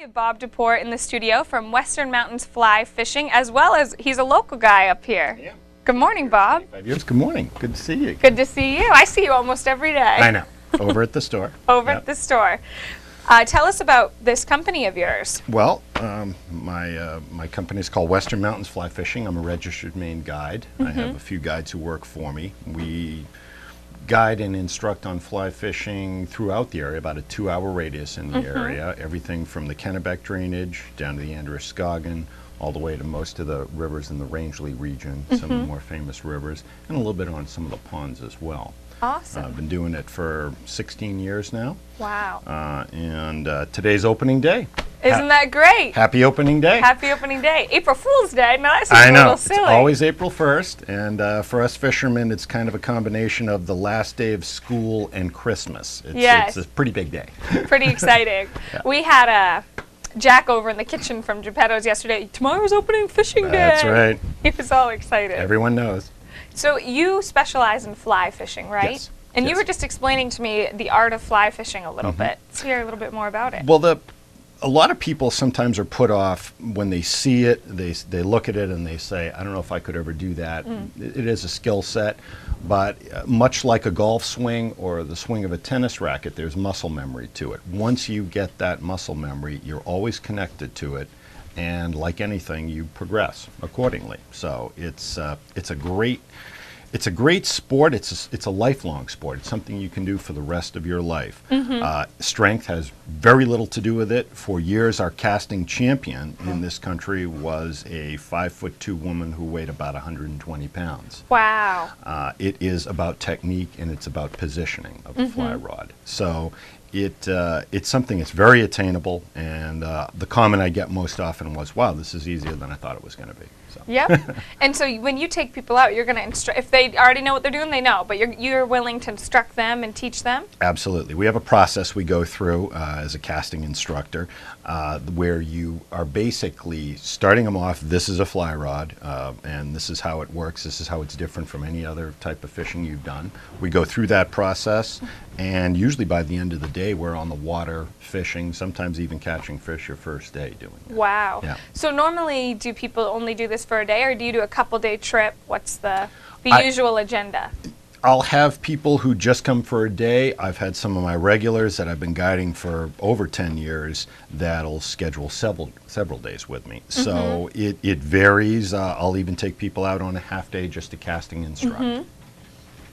We have Bob Duport in the studio from Western Mountains Fly Fishing, as well as he's a local guy up here. Yeah. Good morning, Bob. 5 years. Good morning. Good to see you. Good to see you. I see you almost every day. I know. Over at the store. Over Yep. at the store. Tell us about this company of yours. Well, my company is called Western Mountains Fly Fishing. I'm a registered Maine guide. I have a few guides who work for me. We guide and instruct on fly fishing throughout the area, about a 2-hour radius in the area. Everything from the Kennebec drainage down to the Androscoggin, all the way to most of the rivers in the Rangeley region, some of the more famous rivers, and a little bit on some of the ponds as well. Awesome. I've been doing it for 16 years now. Wow. And today's opening day. Isn't that great? Happy opening day. Happy opening day. April Fool's Day. No, that seems I a know. little silly. It's always April 1st, and for us fishermen, it's kind of a combination of the last day of school and Christmas. Yes. It's a pretty big day. Pretty exciting. Yeah. We had Jack over in the kitchen from Geppetto's yesterday. Tomorrow's opening fishing day. That's right. He was all excited. Everyone knows. So you specialize in fly fishing, right? Yes. And you Yes. were just explaining to me the art of fly fishing a little bit. Let's hear a little bit more about it. Well, a lot of people sometimes are put off when they see it. They look at it and they say, I don't know if I could ever do that. It is a skill set, but much like a golf swing or the swing of a tennis racket, there's muscle memory to it. Once you get that muscle memory, you're always connected to it, and like anything, you progress accordingly. So it's a great sport. It's a lifelong sport. It's something you can do for the rest of your life. Strength has very little to do with it. For years, our casting champion in this country was a 5'2" woman who weighed about 120 pounds. Wow. It is about technique and it's about positioning of the fly rod. So it's something that's very attainable, and the comment I get most often was, wow, this is easier than I thought it was going to be. So. Yep. And so when you take people out, you're going to instruct. If they already know what they're doing, they know. But you're willing to instruct them and teach them? Absolutely. We have a process we go through as a casting instructor where you are basically starting them off, this is a fly rod, and this is how it works. This is how it's different from any other type of fishing you've done. We go through that process, and usually by the end of the day, we're on the water fishing, sometimes even catching fish your first day doing it. Wow. Yeah. So normally, do people only do this for a day, or do you do a couple-day trip? What's the usual agenda? I'll have people who just come for a day. I've had some of my regulars that I've been guiding for over 10 years that'll schedule several days with me. So it varies. I'll even take people out on a half day just to casting instruct.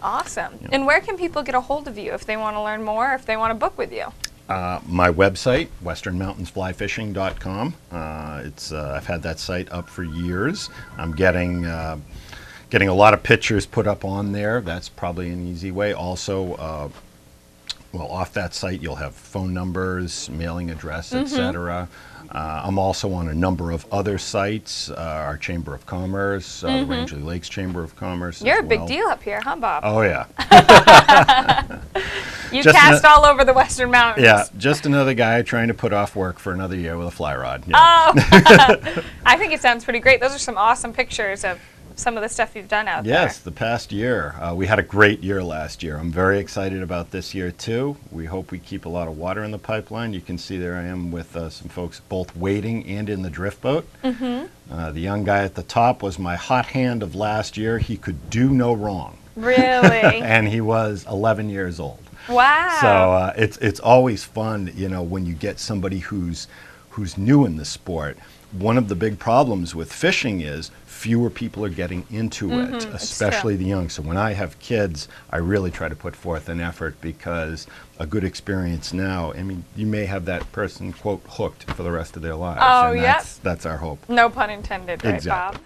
Awesome. Yeah. And where can people get a hold of you if they want to learn more, if they want to book with you? My website, westernmountainsflyfishing.com. I've had that site up for years. I'm getting a lot of pictures put up on there. That's probably an easy way. Also, well, off that site, you'll have phone numbers, mailing address, etc. I'm also on a number of other sites, our Chamber of Commerce, the Rangeley Lakes Chamber of Commerce. You're a big deal up here, huh, Bob? Oh, yeah. You cast all over the Western Mountains. Yeah, just another guy trying to put off work for another year with a fly rod. Yeah. Oh, I think it sounds pretty great. Those are some awesome pictures of some of the stuff you've done out there. Yes, the past year. We had a great year last year. I'm very excited about this year, too. We hope we keep a lot of water in the pipeline. You can see there I am with some folks both wading and in the drift boat. The young guy at the top was my hot hand of last year. He could do no wrong. Really? And he was 11 years old. Wow. So it's always fun, you know, when you get somebody who's new in the sport. One of the big problems with fishing is fewer people are getting into it, especially the young. So when I have kids, I really try to put forth an effort, because a good experience now, I mean, you may have that person, quote, hooked for the rest of their lives. Oh, and yep. That's our hope. No pun intended, right, Exactly. Bob?